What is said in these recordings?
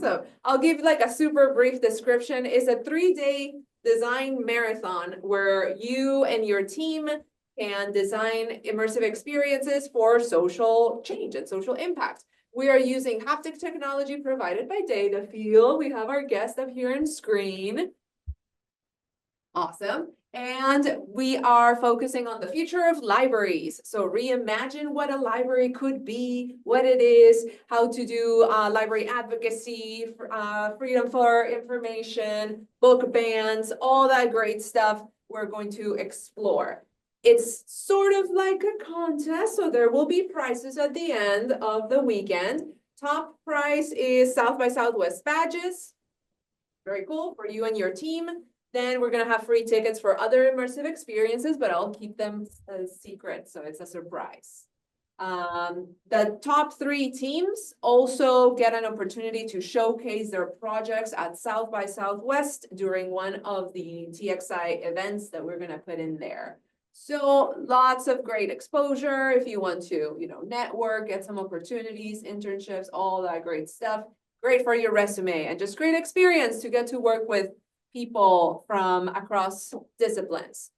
Awesome. I'll give like a super brief description. It's a 3-day design marathon where you and your team can design immersive experiences for social change and social impact. We are using haptic technology provided by DataFeel. We have our guest up here on screen. Awesome. And we are focusing on the future of libraries. So reimagine what a library could be, what it is, how to do library advocacy, freedom for information, book bans, all that great stuff we're going to explore. It's sort of like a contest, so there will be prizes at the end of the weekend. Top prize is South by Southwest badges. Very cool for you and your team. Then we're going to have free tickets for other immersive experiences, but I'll keep them a secret, so it's a surprise. The top 3 teams also get an opportunity to showcase their projects at South by Southwest during one of the TXI events that we're going to put in there. So lots of great exposure if you want to, network, get some opportunities, internships, all that great stuff. Great for your resume and just great experience to get to work with people from across disciplines.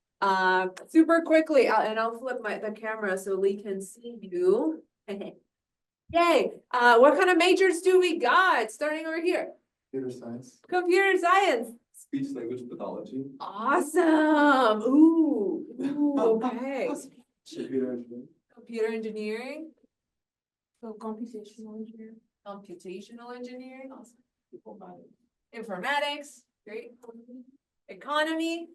Super quickly, and I'll flip the camera so Lee can see you. Yay! What kind of majors do we got? Starting over here. Computer science. Computer science. Speech language pathology. Awesome. Ooh, okay. Computer engineering. Computer engineering. So computational engineering. Computational engineering. Awesome. Informatics. Great. Economy.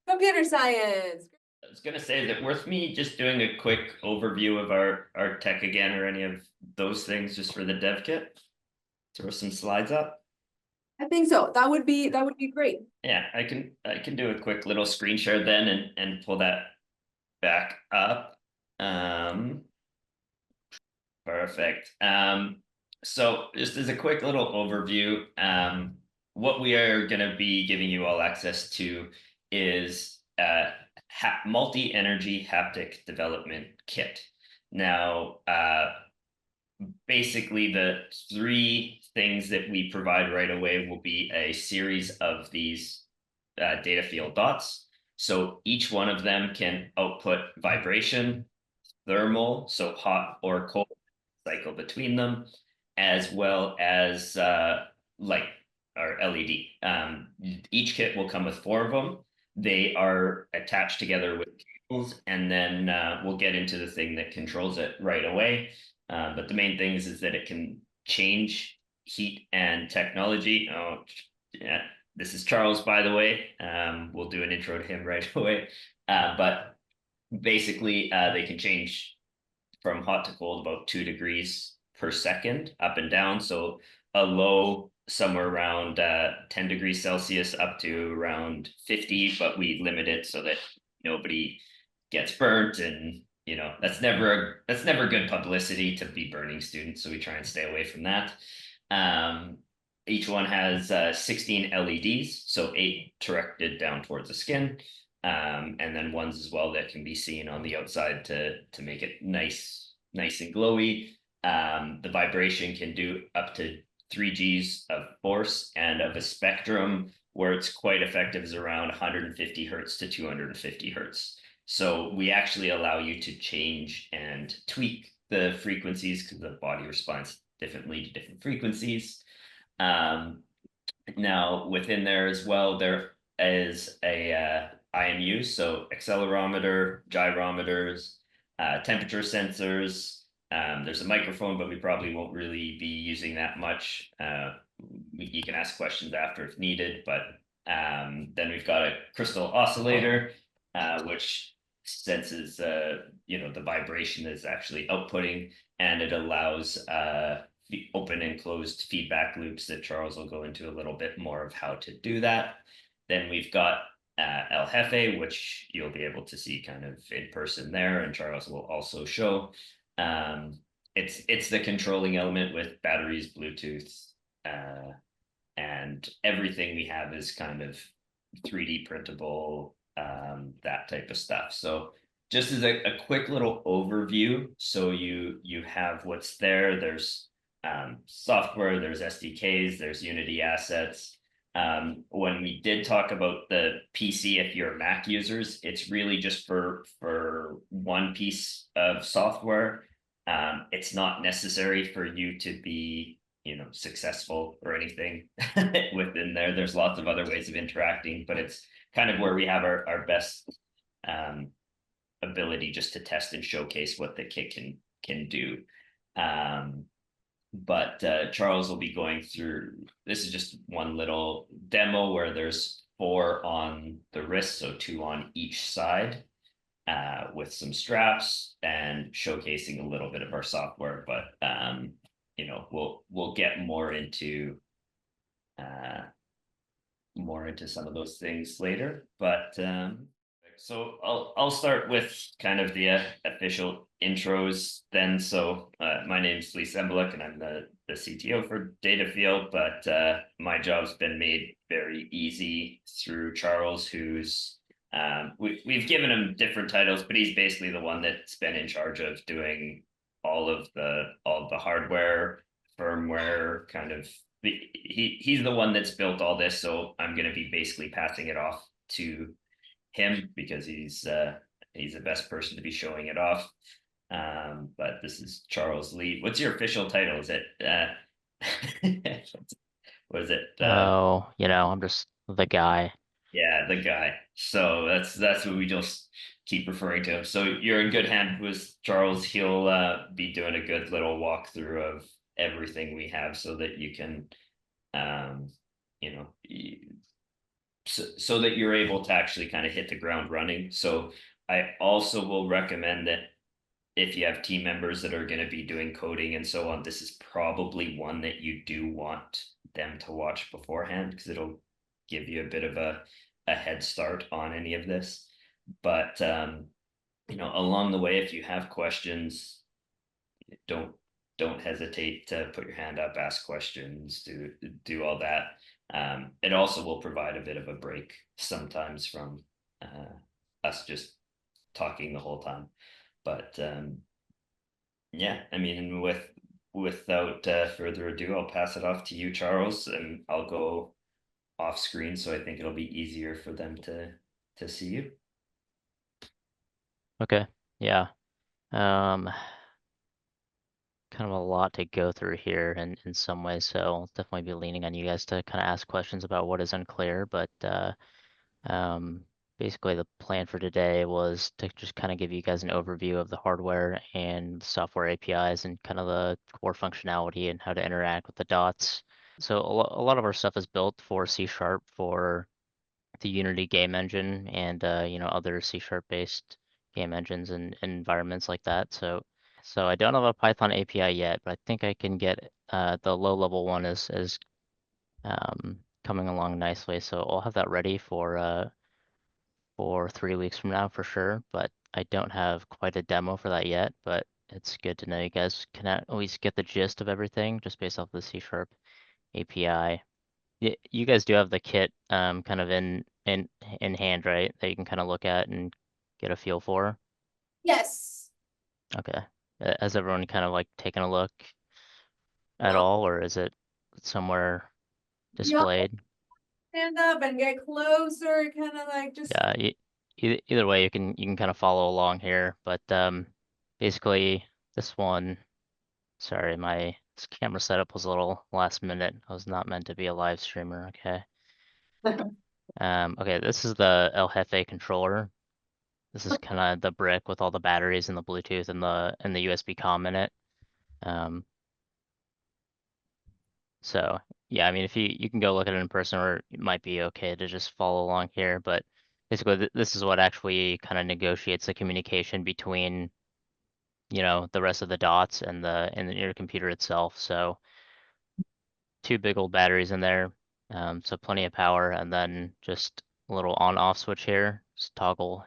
Computer science. I was going to say, is it worth me just doing a quick overview of our tech again, or any of those things, just for the dev kit? Throw some slides up. I think so. That would be great. Yeah, I can do a quick little screen share then and pull that back up. Perfect. So just as a quick little overview, what we are going to be giving you all access to is multi-energy haptic development kit. Now, basically the 3 things that we provide right away will be a series of these data field dots. So each one of them can output vibration, thermal, so hot or cold, cycle between them, as well as light or LED. Each kit will come with 4 of them. They are attached together with cables, and then we'll get into the thing that controls it right away. But the main thing is that it can change heat and technology. Oh, yeah, this is Charles, by the way. We'll do an intro to him right away. But basically, they can change from hot to cold about 2 degrees per second, up and down. So a low somewhere around 10 degrees Celsius up to around 50, but we limit it so that nobody gets burnt, and that's never good publicity to be burning students, so we try and stay away from that. Each one has 16 LEDs, so 8 directed down towards the skin, and then ones as well that can be seen on the outside to make it nice and glowy. The vibration can do up to 3 Gs of force, and of a spectrum where it's quite effective is around 150 hertz to 250 hertz. So we actually allow you to change and tweak the frequencies because the body responds differently to different frequencies. Now within there as well, there is a IMU, so accelerometer, gyrometers, temperature sensors. There's a microphone, but we probably won't really be using that much. You can ask questions after if needed, but then we've got a crystal oscillator, which senses the vibration is actually outputting, and it allows the open and closed feedback loops that Charles will go into a little bit more of how to do that. Then we've got El Jefe, which you'll be able to see kind of in person there, and Charles will also show. It's the controlling element with batteries, Bluetooth, and everything we have is kind of 3D printable, that type of stuff. So just as a quick little overview, so you have what's there. There's software, there's SDKs, there's Unity assets. When we did talk about the PC, if you're Mac users, it's really just for one piece of software. It's not necessary for you to be, successful or anything within there. There's lots of other ways of interacting, but it's kind of where we have our best ability just to test and showcase what the kit can do. But Charles will be going through, this is just one little demo where there's 4 on the wrist, so 2 on each side, with some straps and showcasing a little bit of our software. But we'll get more into some of those things later. But so I'll start with kind of the official intros then. So my name's Lee Sembelik, and I'm the CTO for DataFeel, but my job's been made very easy through Charles, who's we've given him different titles, but he's basically the one that's been in charge of doing all of the hardware, firmware, kind of. He's the one that's built all this, so I'm going to be basically passing it off to him because he's the best person to be showing it off. But this is Charles Lee. What's your official title? Is it what is it? I'm just the guy. Yeah, the guy. So that's what we just keep referring to him. So you're in good hand with Charles. He'll be doing a good little walkthrough of everything we have so that you can so that you're able to actually kind of hit the ground running. So I also will recommend that if you have team members that are going to be doing coding and so on, this is probably one that you do want them to watch beforehand, because it'll give you a bit of a head start on any of this. But along the way, if you have questions, don't hesitate to put your hand up, ask questions, do all that. It also will provide a bit of a break sometimes from us just talking the whole time. But yeah, I mean, without further ado, I'll pass it off to you, Charles, and I'll go off screen, so I think it'll be easier for them to see you. Okay. Yeah. Kind of a lot to go through here in some ways, so I'll definitely be leaning on you guys to kind of ask questions about what is unclear. But basically the plan for today was to just kind of give you guys an overview of the hardware and software APIs and kind of the core functionality and how to interact with the dots. So a lot of our stuff is built for C# for the Unity game engine and other C# based game engines and environments like that. So I don't have a Python API yet, but I think I can get the low level one is coming along nicely. So I'll have that ready for 3 weeks from now for sure. But I don't have quite a demo for that yet. But it's good to know you guys can at least get the gist of everything just based off the C# API. You guys do have the kit kind of in hand, right? That you can kind of look at and get a feel for. Yes. Okay. Has everyone kind of like taken a look at No. all, or is it somewhere displayed? Stand up and get closer, kind of like just. Yeah. Either way, you can kind of follow along here, but basically this one. Sorry, my camera setup was a little last minute. I was not meant to be a live streamer. Okay. Okay, this is the El Jefe controller. This is kind of the brick with all the batteries and the Bluetooth and the USB comm in it. So yeah, I mean, if you can go look at it in person, or it might be okay to just follow along here. But basically, this is what actually kind of negotiates the communication between, the rest of the dots and your computer itself. So 2 big old batteries in there, so plenty of power, and then just a little on-off switch here, just toggle,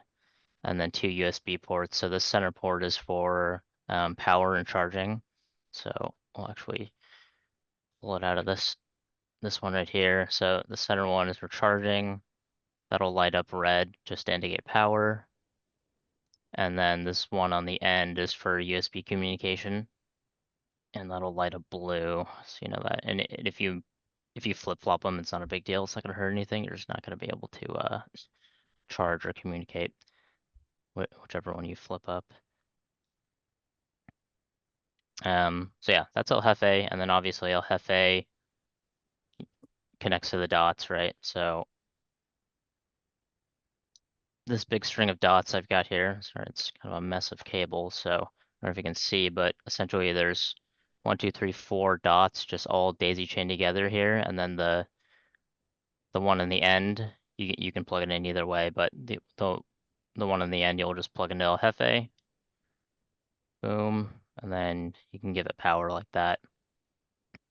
and then 2 USB ports. So the center port is for power and charging. So we'll actually pull it out of this one right here. So the center one is for charging. That'll light up red just to indicate power. And then this one on the end is for USB communication. and that'll light up blue, so you know that. And if you flip flop them, it's not a big deal. It's not gonna hurt anything. You're just not gonna be able to charge or communicate whichever one you flip up. So yeah, that's El Jefe, and then obviously El Jefe connects to the dots, right? So this big string of dots I've got here, sorry, it's kind of a mess of cable, so I don't know if you can see, but essentially there's 1, 2, 3, 4 dots just all daisy chained together here, and then the one in the end, you can plug it in either way, but the one in the end you'll just plug into El Jefe. Boom, and then you can give it power like that.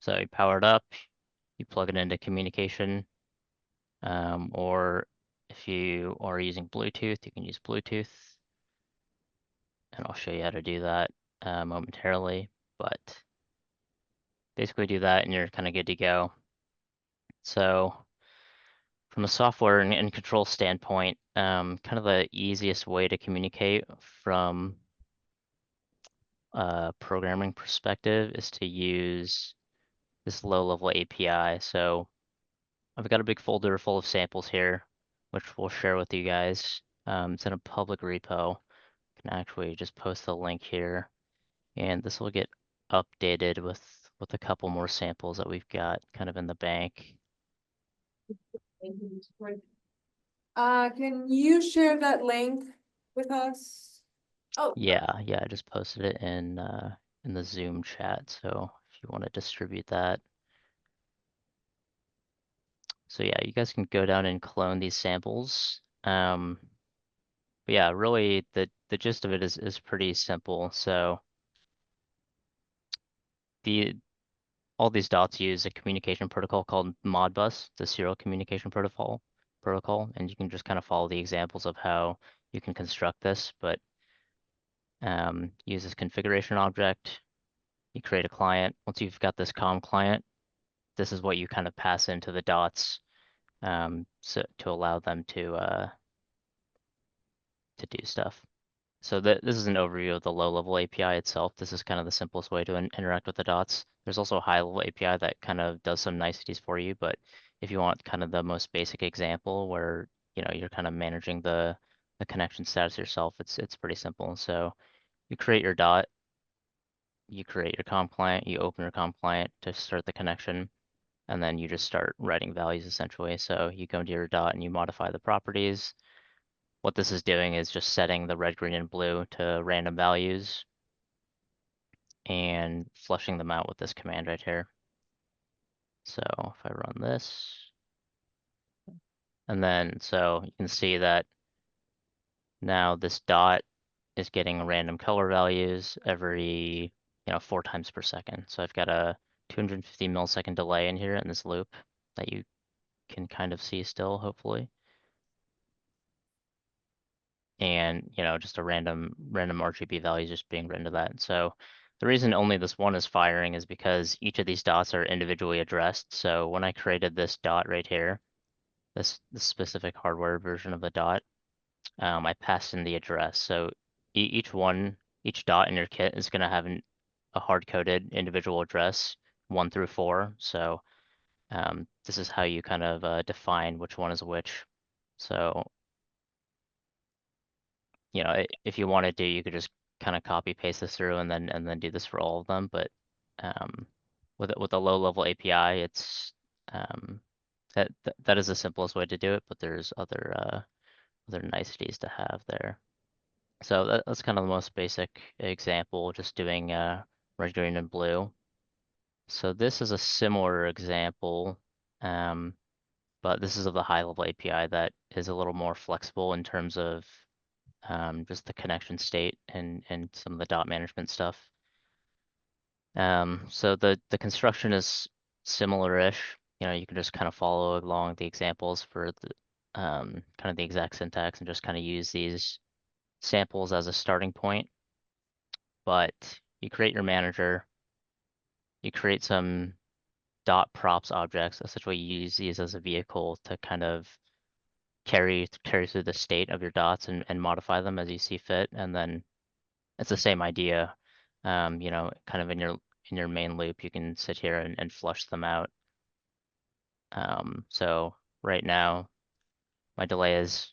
So you power it up, you plug it into communication, or if you are using Bluetooth, you can use Bluetooth. And I'll show you how to do that momentarily, but basically do that and you're kind of good to go. So from a software and control standpoint, kind of the easiest way to communicate from a programming perspective is to use this low-level API. So I've got a big folder full of samples here, which we'll share with you guys. It's in a public repo. I can actually just post the link here, and this will get updated with a couple more samples that we've got kind of in the bank. Can you share that link with us? Oh. Yeah, I just posted it in the Zoom chat, so if you want to distribute that. So yeah, you guys can go down and clone these samples. But yeah, really the gist of it is pretty simple. So all these dots use a communication protocol called Modbus, the serial communication protocol, and you can just kind of follow the examples of how you can construct this, but use this configuration object, you create a client. Once you've got this COM client, this is what you kind of pass into the dots so to allow them to do stuff. So this is an overview of the low-level API itself. This is kind of the simplest way to interact with the dots. There's also a high-level API that kind of does some niceties for you, but if you want kind of the most basic example where you're kind of managing the connection status yourself, it's pretty simple. So you create your dot, you create your COM client, you open your COM client to start the connection, and then you just start writing values essentially. So you go into your dot and you modify the properties. What this is doing is just setting the red, green, and blue to random values and flushing them out with this command right here. So if I run this, and then so you can see that now this dot is getting random color values every 4 times per second. So I've got a 250 millisecond delay in here in this loop that you can kind of see still, hopefully. And just a random RGB values just being written to that. So the reason only this one is firing is because each of these dots are individually addressed. So when I created this dot right here, this specific hardware version of the dot, I passed in the address. So each dot in your kit is going to have a hard-coded individual address 1 through 4. So this is how you kind of define which one is which. So if you wanted to, you could just kind of copy paste this through and then do this for all of them. But with a low level API, it's that is the simplest way to do it. But there's other niceties to have there. So that's kind of the most basic example, just doing red, green, and blue. So this is a similar example, but this is of the high level API that is a little more flexible in terms of just the connection state and some of the dot management stuff. So the construction is similar-ish. You can just kind of follow along the examples for the kind of the exact syntax and just kind of use these samples as a starting point. But you create your manager, you create some dot props objects. Essentially, you use these as a vehicle to kind of carry through the state of your dots and modify them as you see fit. And then it's the same idea, kind of in in your main loop, you can sit here and flush them out. So right now, my delay is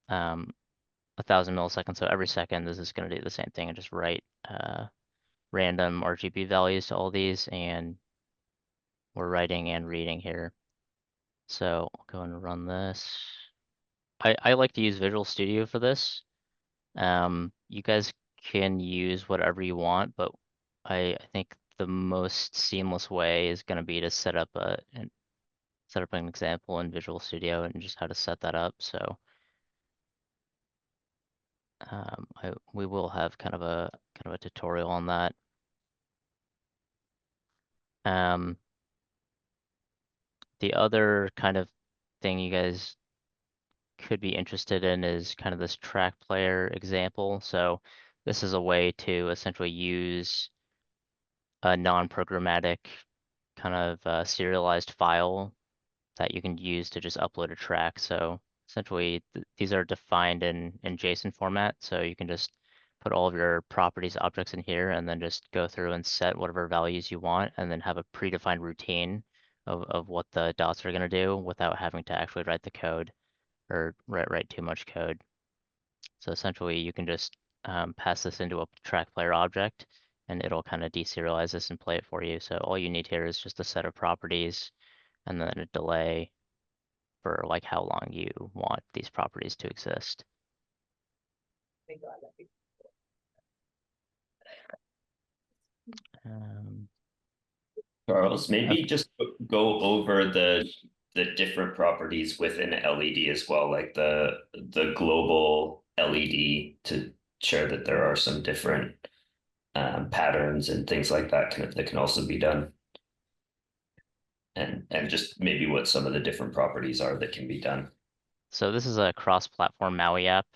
1,000 milliseconds. So every second, this is going to do the same thing and just write random RGB values to all these, and we're writing and reading here. So I'll go and run this. I like to use Visual Studio for this. You guys can use whatever you want, but I think the most seamless way is going to be to set up an example in Visual Studio and just how to set that up. So we will have kind of a tutorial on that. The other kind of thing you guys could be interested in is kind of this track player example. So this is a way to essentially use a non-programmatic kind of serialized file that you can use to just upload a track. So essentially these are defined in JSON format. So you can just put all of your properties objects in here and then just go through and set whatever values you want and then have a predefined routine of what the dots are going to do without having to actually write the code or write too much code. So essentially you can just pass this into a track player object and it'll kind of deserialize this and play it for you. So all you need here is just a set of properties and then a delay for like how long you want these properties to exist. Charles, maybe Okay. just go over the different properties within LED as well, like the global LED to share that there are some different patterns and things like that that can also be done. And just maybe what some of the different properties are that can be done. So this is a cross-platform MAUI app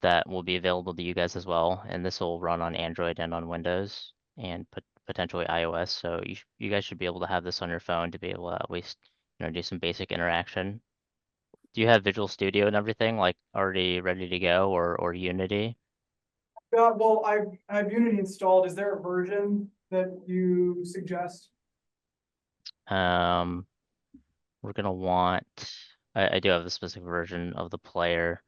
that will be available to you guys as well, and this will run on Android and on Windows and potentially iOS. So you guys should be able to have this on your phone to be able to at least do some basic interaction. Do you have Visual Studio and everything like already ready to go, or Unity? Yeah, well, I have Unity installed. Is there a version that you suggest? We're gonna want. I do have the specific version of the player.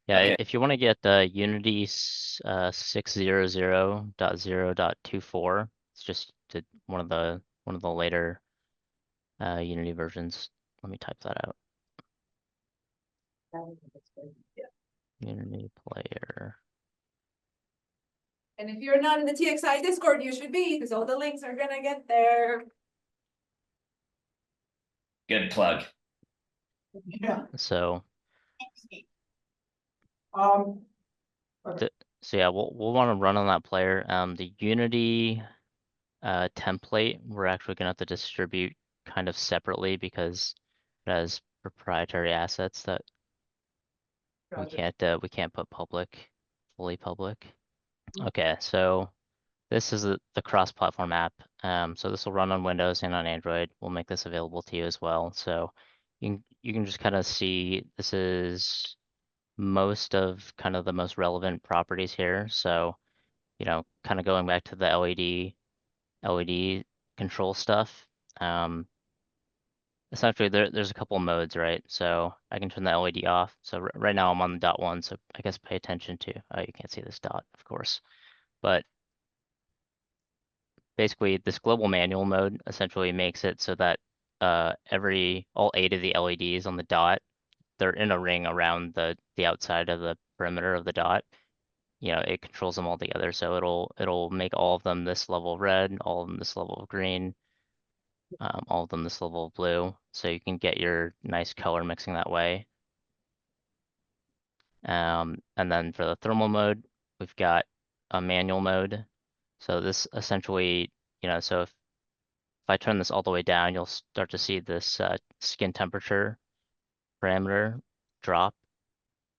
Yeah, Okay. if you want to get Unity 600.0.24, it's just one of the later Unity versions. Let me type that out. Unity player. And if you're not in the TXI Discord, you should be, because all the links are gonna get there. Good plug. Yeah. So Um, so yeah, we'll want to run on that player. The Unity template we're actually gonna have to distribute kind of separately because it has proprietary assets that gotcha. we can't put fully public. Okay, so this is the cross-platform app. So this will run on Windows and on Android. We'll make this available to you as well. So you can just kind of see this is most of kind of the most relevant properties here. So, kind of going back to the LED control stuff. Essentially there's a couple modes, right? So I can turn the LED off. So right now I'm on the dot one, so I guess pay attention to, you can't see this dot, of course, but basically this global manual mode essentially makes it so that all 8 of the LEDs on the dot, they're in a ring around the outside of the perimeter of the dot. It controls them all together. So it'll make all of them this level of red, all of them this level of green, all of them this level of blue. So you can get your nice color mixing that way. And then for the thermal mode, we've got a manual mode. So this essentially, so if I turn this all the way down, you'll start to see this skin temperature parameter drop.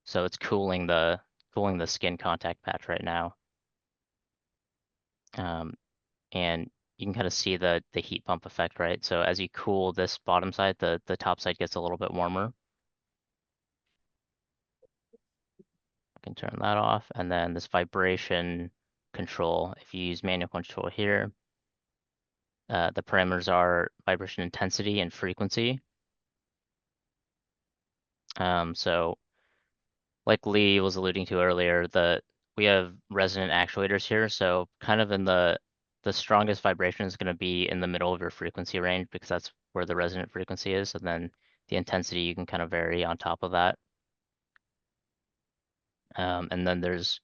So it's cooling the skin contact patch right now. And you can kind of see the heat pump effect, right? So as you cool this bottom side, the top side gets a little bit warmer. I can turn that off. And then this vibration control, if you use manual control here, the parameters are vibration intensity and frequency. So like Lee was alluding to earlier, we have resonant actuators here, so kind of in the strongest vibration is going to be in the middle of your frequency range because that's where the resonant frequency is, and then the intensity you can kind of vary on top of that. And then there's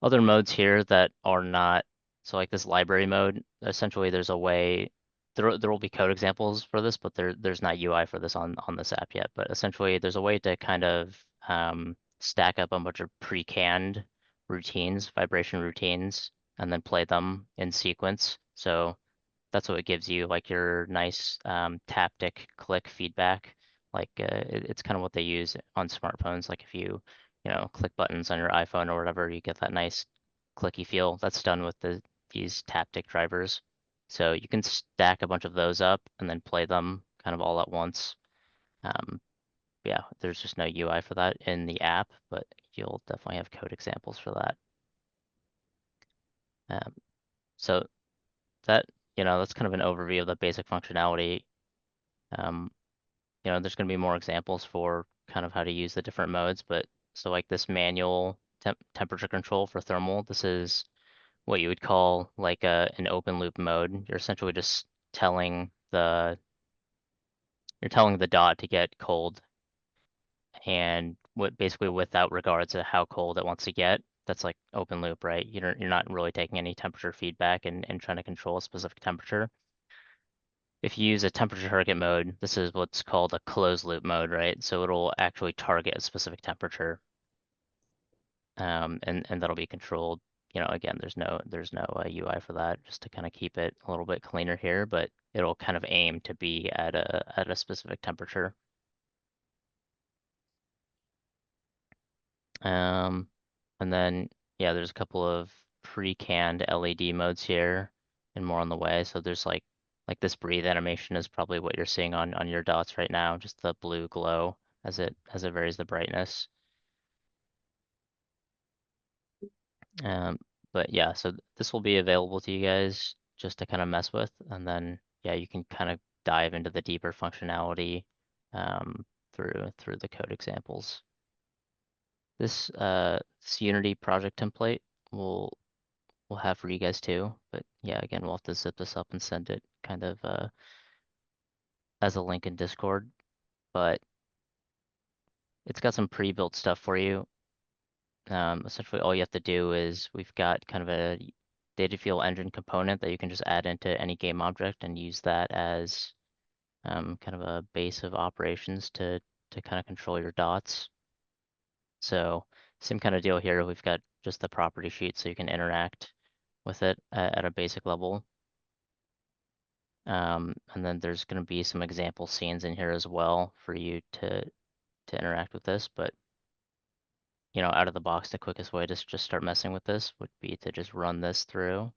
other modes here that are not, so like this library mode, essentially there's a way, there will be code examples for this, but there's not UI for this on this app yet. But essentially there's a way to kind of stack up a bunch of pre-canned routines, vibration routines, and then play them in sequence. So that's what it gives you, like your nice taptic click feedback. Like it's kind of what they use on smartphones. Like if you click buttons on your iPhone or whatever, you get that nice clicky feel. That's done with these taptic drivers. So you can stack a bunch of those up and then play them kind of all at once. Yeah, there's just no UI for that in the app, but you'll definitely have code examples for that. So that, that's kind of an overview of the basic functionality. There's going to be more examples for kind of how to use the different modes, but so like this manual temperature control for thermal, this is what you would call like an open loop mode. You're essentially just telling the dot to get cold, and basically without regards to how cold it wants to get. That's like open loop, right? You're not really taking any temperature feedback and trying to control a specific temperature. If you use a temperature target mode, this is what's called a closed loop mode, right? So it'll actually target a specific temperature, and that'll be controlled. Again, there's no UI for that, just to kind of keep it a little bit cleaner here, but it'll kind of aim to be at a specific temperature. And then yeah, there's a couple of pre-canned LED modes here, and more on the way. So there's like this breathe animation is probably what you're seeing on your dots right now, just the blue glow as it varies the brightness. But yeah, so this will be available to you guys just to kind of mess with, and then yeah, you can kind of dive into the deeper functionality through the code examples. This Unity project template will we'll have for you guys too. But yeah, again, we'll have to zip this up and send it kind of as a link in Discord. But it's got some pre-built stuff for you. Essentially, all you have to do is we've got kind of a DataFeel engine component that you can just add into any game object and use that as kind of a base of operations to kind of control your dots. So same kind of deal here. We've got just the property sheet so you can interact with it at a basic level. And then there's going to be some example scenes in here as well for you to interact with this. But out of the box, the quickest way to just start messing with this would be to just run this through.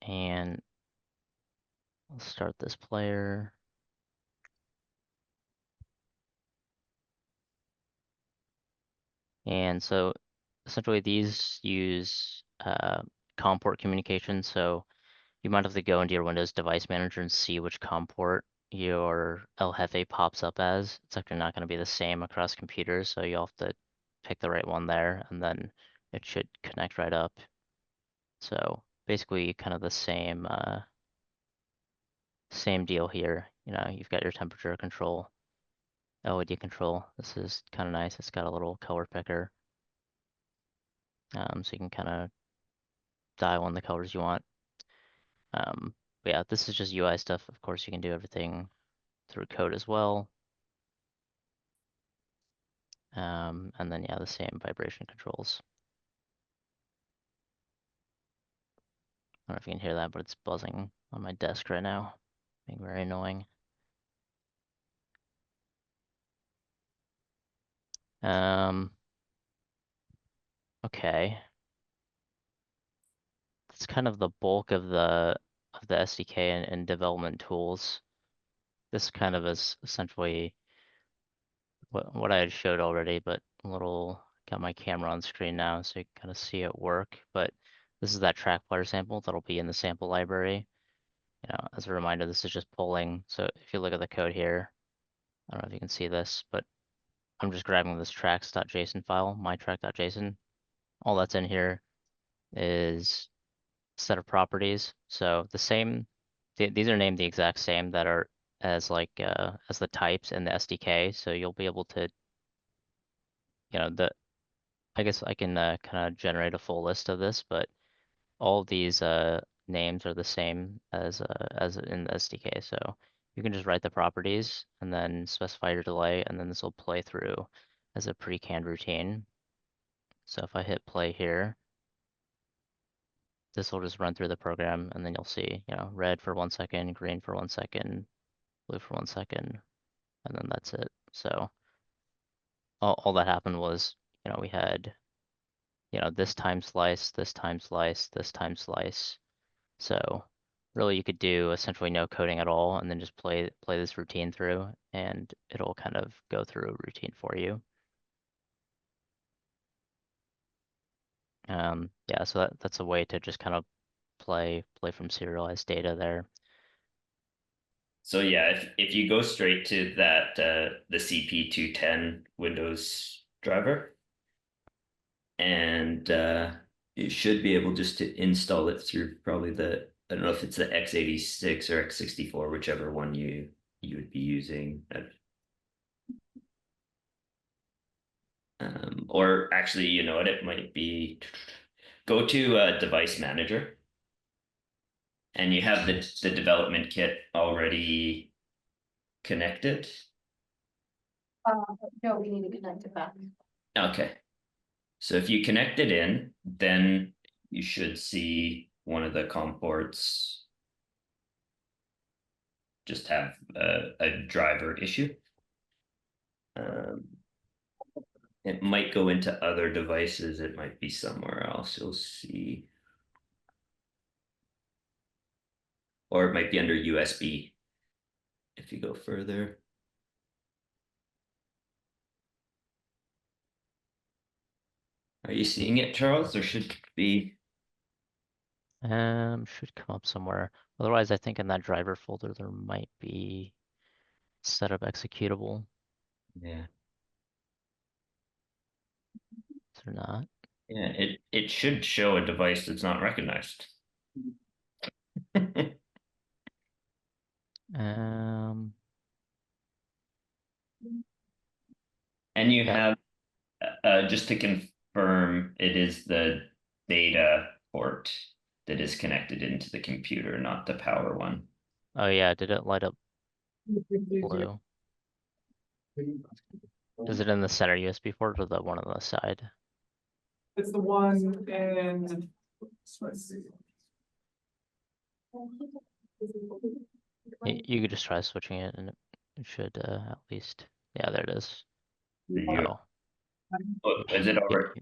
And I'll start this player. And so essentially these use COM port communication. So you might have to go into your Windows Device Manager and see which COM port your El Jefe pops up as. It's actually not going to be the same across computers, so you'll have to pick the right one there, and then it should connect right up. So basically kind of the same deal here. You've got your temperature control, LED control. This is kind of nice. It's got a little color picker. So you can kind of dial in the colors you want. But yeah, this is just UI stuff. Of course, you can do everything through code as well. And then yeah, the same vibration controls. I don't know if you can hear that, but it's buzzing on my desk right now, being very annoying. Okay. That's kind of the bulk of the SDK and development tools. This kind of is essentially what I had showed already, but got my camera on screen now, so you can kind of see it work. But this is that track player sample that'll be in the sample library. You know, as a reminder, this is just pulling. So if you look at the code here, I don't know if you can see this, but I'm just grabbing this tracks.json file, my track.json. All that's in here is a set of properties. So the same, these are named the exact same that are as like as the types in the SDK. So you'll be able to, you know, I guess I can kind of generate a full list of this, but all of these names are the same as in the SDK. So you can just write the properties and then specify your delay, and then this will play through as a pre-canned routine. So if I hit play here, this will just run through the program, and then you'll see, you know, red for 1 second, green for 1 second, blue for 1 second, and then that's it. So all that happened was, you know, we had, you know, this time slice, this time slice, this time slice. So really you could do essentially no coding at all and then just play this routine through, and it'll kind of go through a routine for you. Yeah, so that's a way to just kind of play from serialized data there. So yeah, if you go straight to that the CP210 Windows driver, and you should be able just to install it through probably the, I don't know if it's the x86 or x64, whichever one you would be using. Or actually, you know what, it might be, go to device manager, and you have the development kit already connected. No, we need to connect it back. Okay. So if you connect it in, then you should see one of the COM ports just have a driver issue. It might go into other devices. It might be somewhere else. You'll see. Or it might be under USB if you go further. Are you seeing it, Charles? There should be. Should come up somewhere. Otherwise, I think in that driver folder there might be setup executable. Yeah. Is there not? Yeah, it should show a device that's not recognized. Um, And you yeah. have, just to confirm, it is the data port that is connected into the computer, not the power one. Oh yeah, did it light up blue? Is it in the center USB port or the one on the side? It's the one and let's see. You could just try switching it and it should at least, yeah, there it is. You- Oh, Oh, is it over?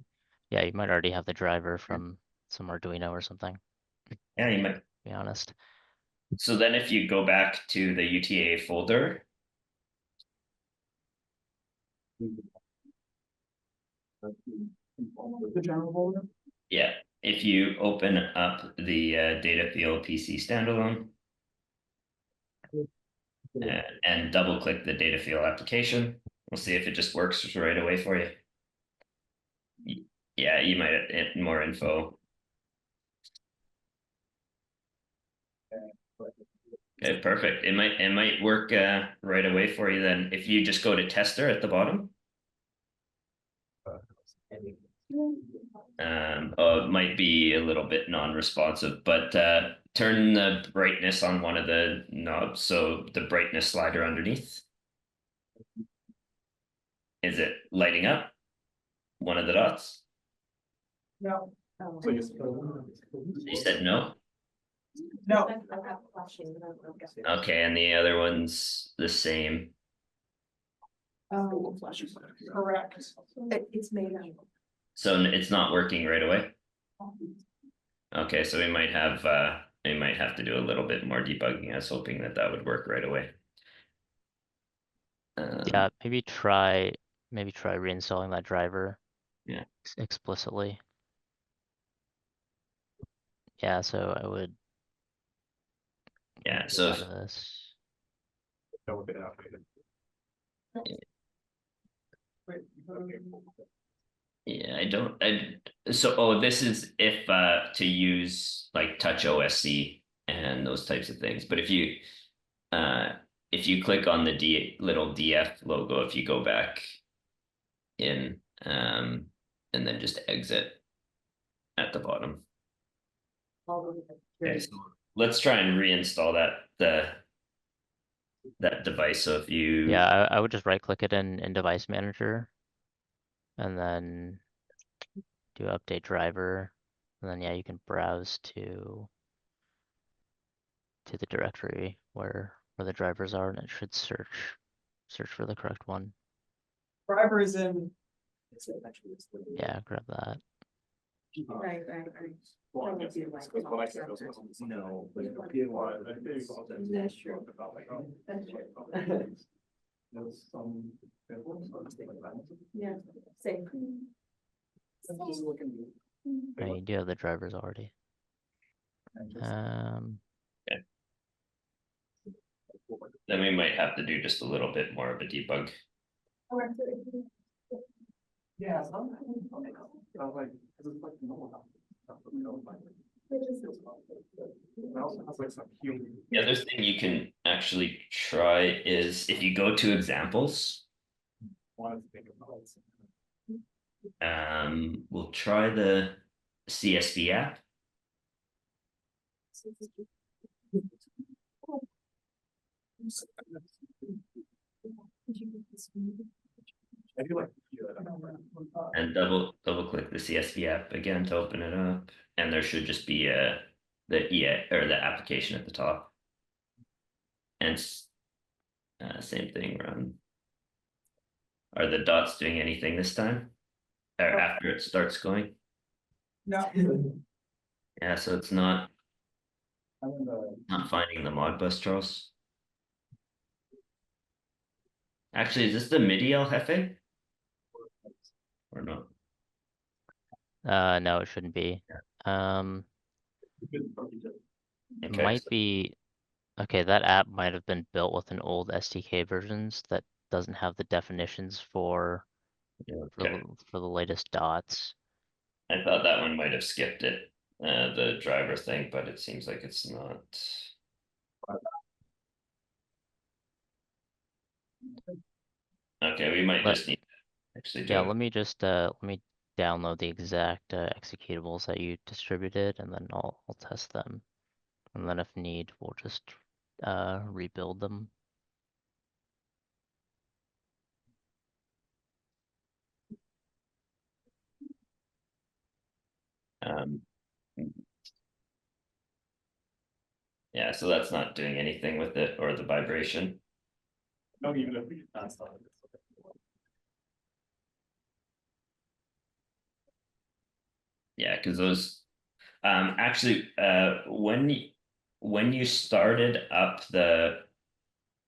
yeah, you might already have the driver from some Arduino or something, Yeah, you might. to be honest. So then if you go back to the UTA folder, The general folder. yeah, if you open up the DataFeel PC standalone and double click the DataFeel application, we'll see if it just works right away for you. Yeah, you might have more info. Okay, perfect. It might work right away for you then. If you just go to tester at the bottom. It might be a little bit non-responsive, but turn the brightness on one of the knobs, so the brightness slider underneath. Is it lighting up? One of the dots? No. You said no? No. Okay, and the other one's the same. Correct. It's made up. So it's not working right away? Okay, so we might have to do a little bit more debugging. I was hoping that would work right away. Yeah, maybe try reinstalling that driver. Yeah. Explicitly. Yeah, so I would. Yeah, get so out of this. yeah, oh, this is if to use like touch OSC and those types of things. But if you click on the little DF logo, if you go back in and then just exit at the bottom. Okay, so let's try and reinstall that device. So if you Yeah, I would just right click it in device manager. And then do update driver. And then yeah, you can browse to the directory where the drivers are, and it should search for the correct one. Driver is in. Yeah, grab that. Right. No, That's true. That's true. Yeah, same. No, you do have the drivers already. then we might have to do just a little bit more of a debug. Yeah. I was like, is it like normal? The other thing you can actually try is if you go to examples, we'll try the CSV app. And double click the CSV app again to open it up, and there should just be the EA or the application at the top. And same thing, run. Are the dots doing anything this time? Or after it starts going? No. Yeah, so it's not finding the Modbus, Charles. Actually, is this the MIDI El Jefe? Or not? No, it shouldn't be. It Okay, might be. Okay, that app might have been built with an old SDK versions that doesn't have the definitions for okay. the latest dots. I thought that one might have skipped it, the driver thing, but it seems like it's not. Okay, we might just need to actually do Yeah, it. let me just let me download the exact executables that you distributed, and then I'll test them. And then if need, we'll just rebuild them. Yeah, so that's not doing anything with it or the vibration. Don't even if we pass on it. Yeah, because those actually when you started up or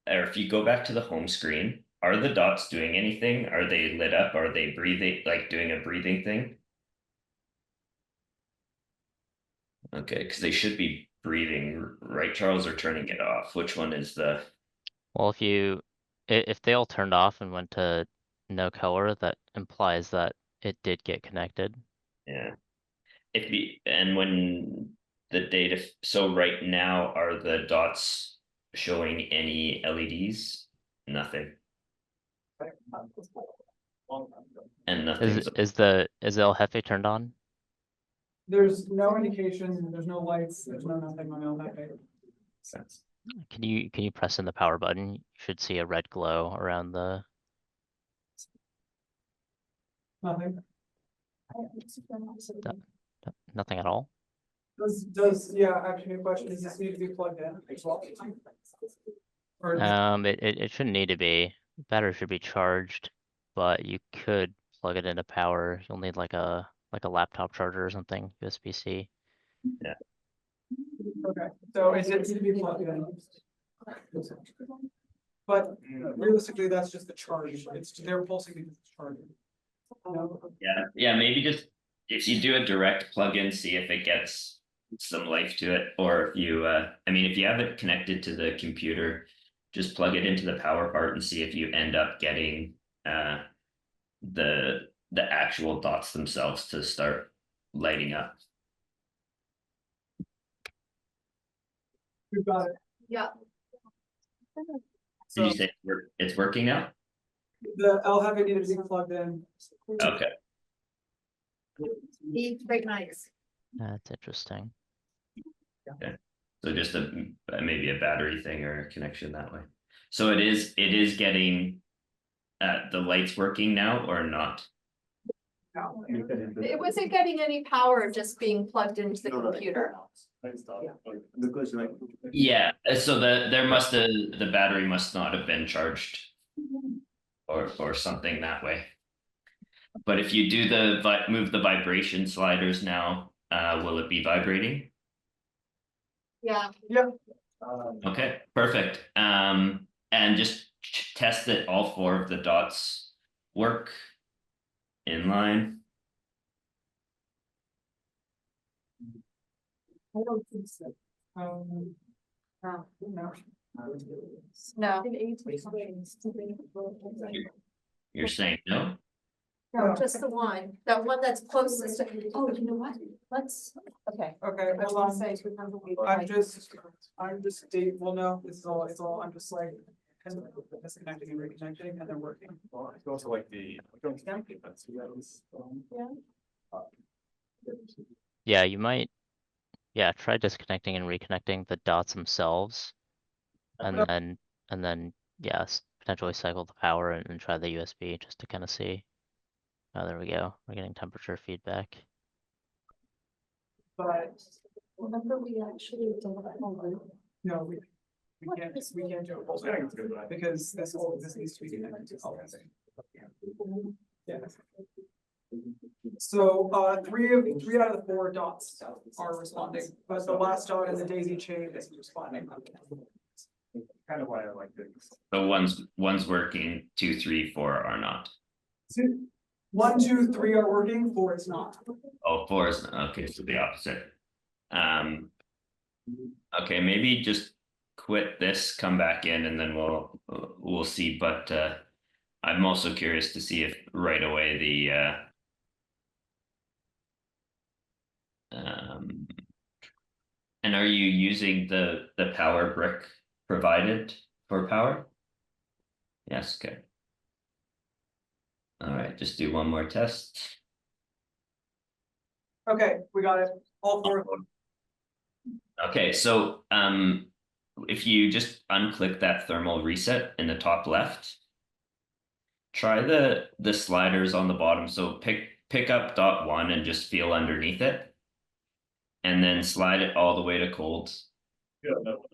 if you go back to the home screen, are the dots doing anything? Are they lit up? Are they breathing, like doing a breathing thing? Okay, because they should be breathing, right, Charles, or turning it off. Which one is the? Well, if they all turned off and went to no color, that implies that it did get connected. Yeah. And when the data, so right now, are the dots showing any LEDs? Nothing. And nothing's. Is the El Jefe turned on? There's no indication, there's no lights, there's no nothing on El Jefe. Sense. Can you press in the power button? You should see a red glow around the. Nothing. Nothing at all. Yeah, actually, a question, does this need to be plugged in as well? Or It shouldn't need to be. Battery should be charged, but you could plug it into power. You'll need like a laptop charger or something, USB-C. Yeah. okay, so it needs to be plugged in. But realistically, that's just the charge. They're pulsing because it's charging. No? Yeah, maybe just if you do a direct plug-in, see if it gets some life to it, or if you, I mean, if you have it connected to the computer, just plug it into the power part and see if you end up getting the actual dots themselves to start lighting up. We've got it. Yeah. Did So you say it's working now? I'll have it needed to be plugged in. Okay. Very nice. That's interesting. So just maybe a battery thing or a connection that way. So it is getting the lights working now or not? It wasn't getting any power, just being plugged into the computer. Yeah, so the battery must not have been charged or something that way. But if you do move the vibration sliders now, will it be vibrating? Yeah. Okay, perfect. And just test that all 4 of the dots work in line. I don't think so. No. No. You're saying no? No, just the one, that one that's closest to, oh, you know what, okay. Okay, hold on. I'm just well, no, it's all, I'm just like disconnecting and reconnecting and they're working. Well, it's also like the. Yeah, you might, yeah, try disconnecting and reconnecting the dots themselves. And then, yes, potentially cycle the power and try the USB just to kind of see. Oh, there we go. We're getting temperature feedback. But Remember, we actually did that. no, we can't do it both ways because this needs to be connected to all. Yeah. So 3 out of the 4 dots are responding, but the last dot in the daisy chain is responding. Kind of why I like this. So one's working, 2, 3, 4 are not. 1, 2, 3 are working, 4 is not. Oh, 4 is not. Okay, so the opposite. Okay, maybe just quit this, come back in, and then we'll see. But I'm also curious to see if right away the and are you using the power brick provided for power? Yes, okay. All right, just do one more test. Okay, we got it. All 4 of them. Okay, so if you just unclick that thermal reset in the top left, try the sliders on the bottom. So pick up dot 1 and just feel underneath it, and then slide it all the way to cold. Yeah, no.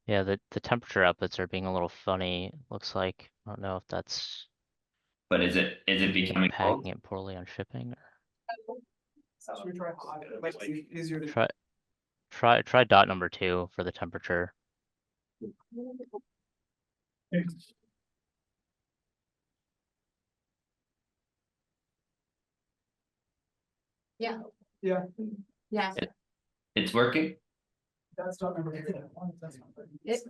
Yeah, the temperature outputs are being a little funny, looks like. I don't know if that's But is it becoming cold? impacting it poorly on shipping. Should we try hot? It might be easier to. Try dot number 2 for the temperature. Yeah. Yeah, Yeah. It's working? that's not number 3. It-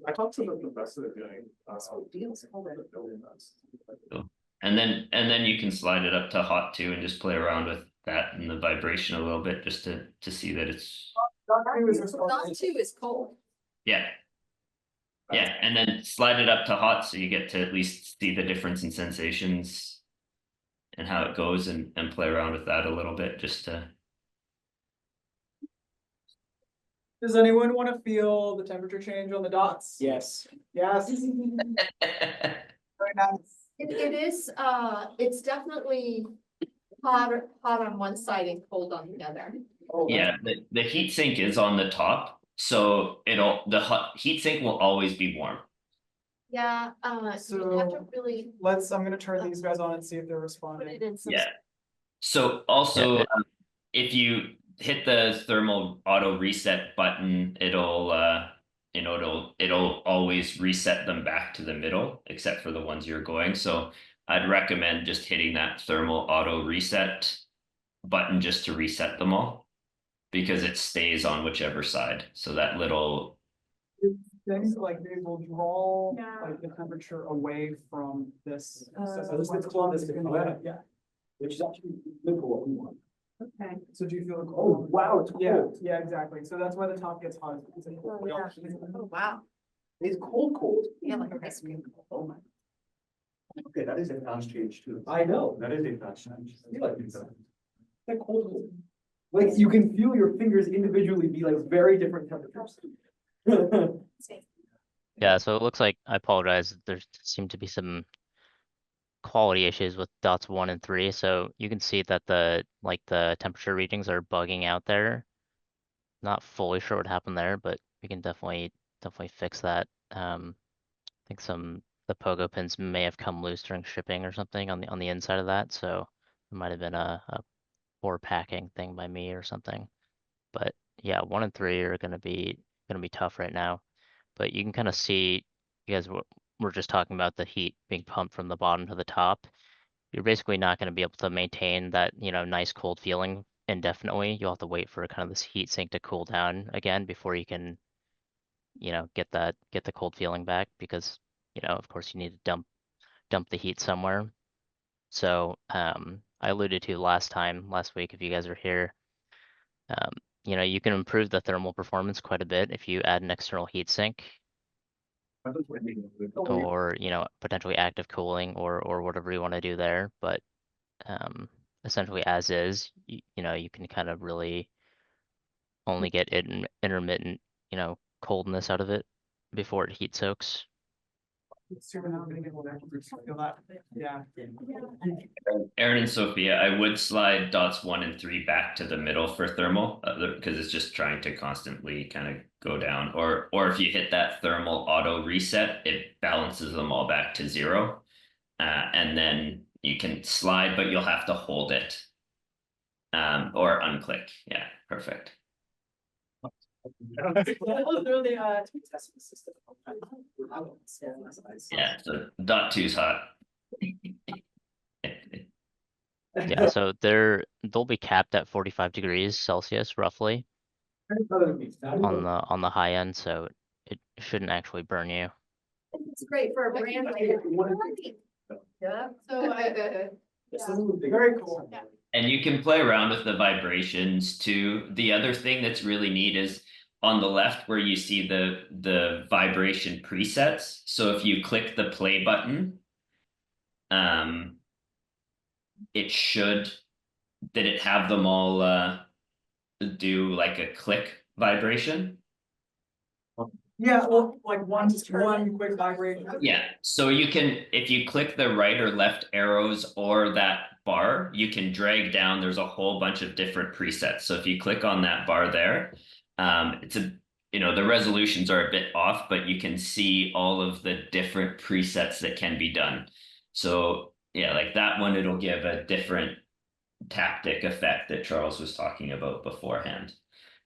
I talked to the best of the doing. And then you can slide it up to hot too and just play around with that and the vibration a little bit just to see that it's Dot 2 is Dot responding. 2 is cold. yeah. Yeah, and then slide it up to hot so you get to at least see the difference in sensations and how it goes and play around with that a little bit just to Does anyone want to feel the temperature change on the dots? Yes. Yes. Very nice. It is, it's definitely hot on one side and cold on the other. Yeah, the heat sink is on the top, so the heat sink will always be warm. Yeah, you have to So- really I'm gonna turn these guys on and see if they're put responding. it in some. Yeah. So also, Yeah. if you hit the thermal auto reset button, it'll you know, it'll always reset them back to the middle, except for the ones you're going. So I'd recommend just hitting that thermal auto reset button just to reset them all, because it stays on whichever side. So that little, Things like they will draw Yeah. like the temperature away from this. Oh. This is cool, this is cool. Yeah, Which is actually good for what we want. Okay. so do you feel? Oh, wow, it's Yeah, cold. yeah, exactly. So that's why the top gets hot. It's like- Oh, yeah. Oh, wow. It's cold. Yeah, like ice cream. Oh my. Okay, that is a fast change too. I know, that is a fast change. I feel like it's like cold. Like you can feel your fingers individually be like very different temperatures. Yeah, so it looks like, I apologize, there seem to be some quality issues with dots 1 and 3, so you can see that the temperature readings are bugging out there. Not fully sure what happened there, but we can definitely fix that. I think the pogo pins may have come loose during shipping or something on the inside of that, so it might have been a poor packing thing by me or something. But yeah, 1 and 3 are gonna be tough right now. But you can kind of see, you guys we're just talking about the heat being pumped from the bottom to the top. You're basically not going to be able to maintain that, nice cold feeling indefinitely. You'll have to wait for kind of this heat sink to cool down again before you can, get the cold feeling back, because, of course you need to dump the heat somewhere. So, I alluded to last week, if you guys are here, um, you can improve the thermal performance quite a bit if you add an external heat sink, or potentially active cooling, or whatever you want to do there. But essentially, as is, you can kind of really only get intermittent coldness out of it before it heat soaks. Super not gonna get one after, feel that, yeah. Aaron and Sophia, I would slide dots 1 and 3 back to the middle for thermal, because it's just trying to constantly kind of go down. Or if you hit that thermal auto reset, it balances them all back to 0. And then you can slide, but you'll have to hold it. Or unclick. Yeah, perfect. Yeah, so dot 2's hot. Yeah, so they'll be capped at 45 degrees Celsius roughly on the high end, so it shouldn't actually burn you. It's great for a brand like. Yeah, so Very cool. Yeah. And you can play around with the vibrations too. The other thing that's really neat is on the left where you see the vibration presets. So if you click the play button, it should, did it have them all do like a click vibration? Yeah, well, like one quick vibration. Yeah, so you can, if you click the right or left arrows or that bar, you can drag down, there's a whole bunch of different presets. So if you click on that bar there, it's the resolutions are a bit off, but you can see all of the different presets that can be done. So yeah, like that one, it'll give a different Haptic effect that Charles was talking about beforehand.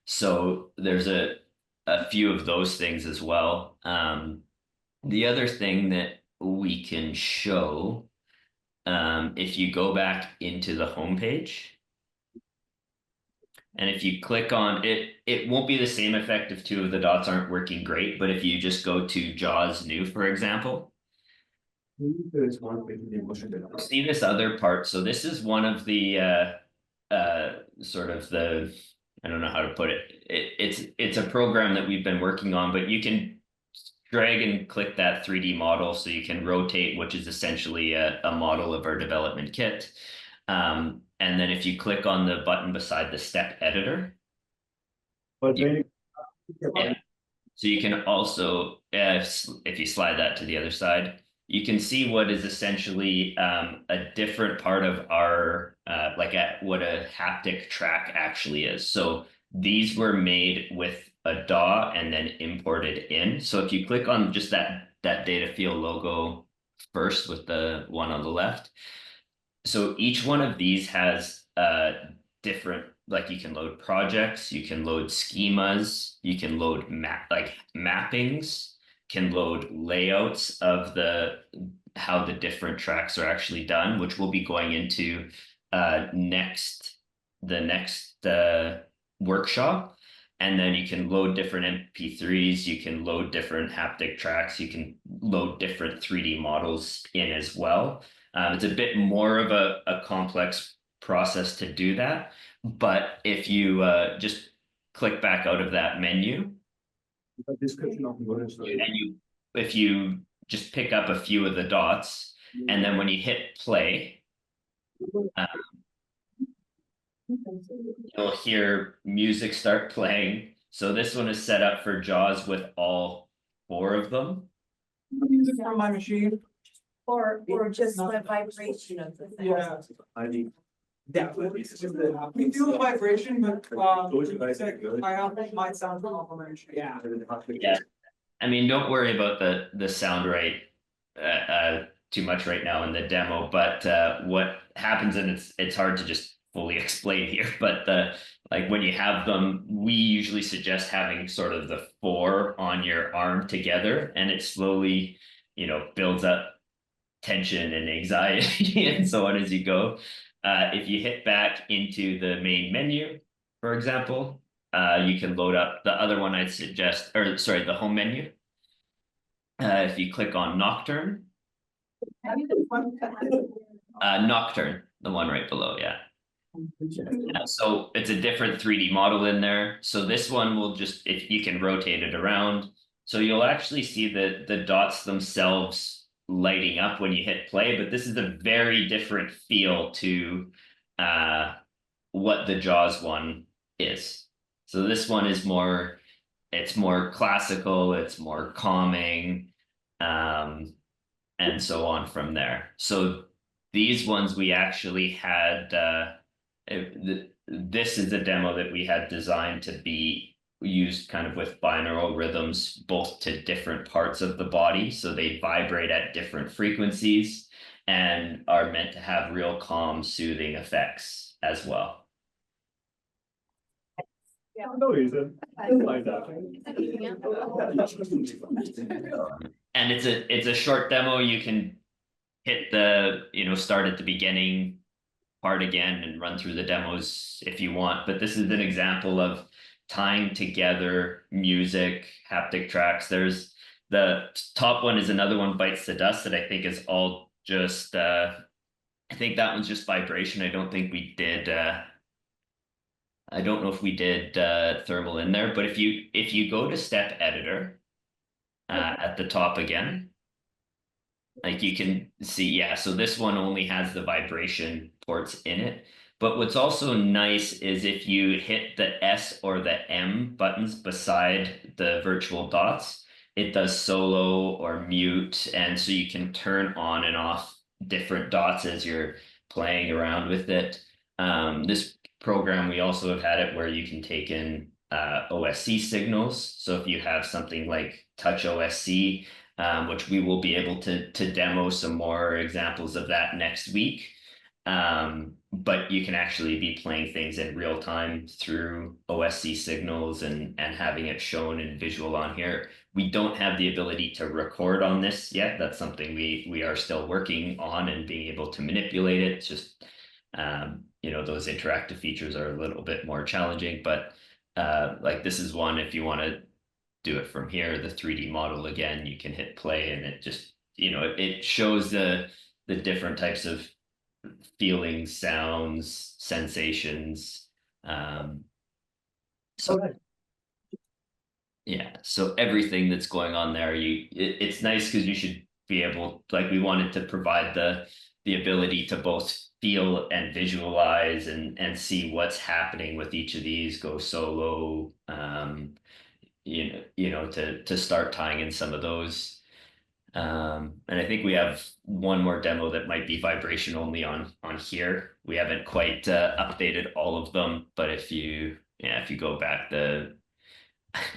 So there's a few of those things as well. The other thing that we can show, if you go back into the homepage, and if you click on it, it won't be the same effect if 2 of the dots aren't working great, but if you just go to JAWS new, for example, see this other part. So this is one of the sort of the, I don't know how to put it. It's a program that we've been working on, but you can drag and click that 3D model, so you can rotate, which is essentially a model of our development kit. And then if you click on the button beside the step editor, yeah. So you can also, if you slide that to the other side, you can see what is essentially a different part of our, what a haptic track actually is. So these were made with a DAW and then imported in. So if you click on just that DataFeel logo first with the one on the left, so each one of these has different like you can load projects, you can load schemas, you can load mappings, can load layouts of how the different tracks are actually done, which we'll be going into the next workshop. And then you can load different MP3s, you can load different haptic tracks, you can load different 3D models in as well. It's a bit more of a complex process to do that. But if you just click back out of that menu, if you just pick up a few of the dots, and then when you hit play, you'll hear music start playing. So this one is set up for JAWS with all 4 of them. Music from my machine. Or just the vibration of the thing. Yeah. I mean, We feel the vibration, but I have my sound confirmation. Yeah. Yeah. I mean, don't worry about the sound rate too much right now in the demo, but what happens, and it's hard to just fully explain here, but like when you have them, we usually suggest having sort of the 4 on your arm together, and it slowly, builds up tension and anxiety and so on as you go. If you hit back into the main menu, for example, you can load up the other one I'd suggest, or sorry, the home menu. If you click on Nocturne, Nocturne, the one right below, yeah. So it's a different 3D model in there. So this one will just, if you can rotate it around, so you'll actually see the dots themselves lighting up when you hit play, but this is a very different feel to what the JAWS one is. So this one is it's more classical, it's more calming, and so on from there. So these ones we actually had, this is a demo that we had designed to be used kind of with binaural rhythms, both to different parts of the body. So they vibrate at different frequencies and are meant to have real calm, soothing effects as well. no reason. Like that. And it's a short demo. You can hit start at the beginning part again and run through the demos if you want. But this is an example of tying together music, haptic tracks. There's the top one is another one, Bites the Dust, that I think is all just I think that one's just vibration. I don't think we did I don't know if we did thermal in there, but if you go to step editor at the top again, like you can see, yeah, so this one only has the vibration ports in it. But what's also nice is if you hit the S or the M buttons beside the virtual dots, it does solo or mute. And so you can turn on and off different dots as you're playing around with it. This program, we also have had it where you can take in OSC signals. So if you have something like Touch OSC, which we will be able to demo some more examples of that next week. But you can actually be playing things in real time through OSC signals and having it shown in visual on here. We don't have the ability to record on this yet. That's something we are still working on and being able to manipulate it. It's just, those interactive features are a little bit more challenging, but like this is one, if you want to do it from here, the 3D model again, you can hit play and it just, it shows the different types of feelings, sounds, sensations. So everything that's going on there, it's nice because you should be able, like we wanted to provide the ability to both feel and visualize and see what's happening with each of these, go solo, to start tying in some of those. And I think we have one more demo that might be vibration only on here. We haven't quite updated all of them, but if you go back,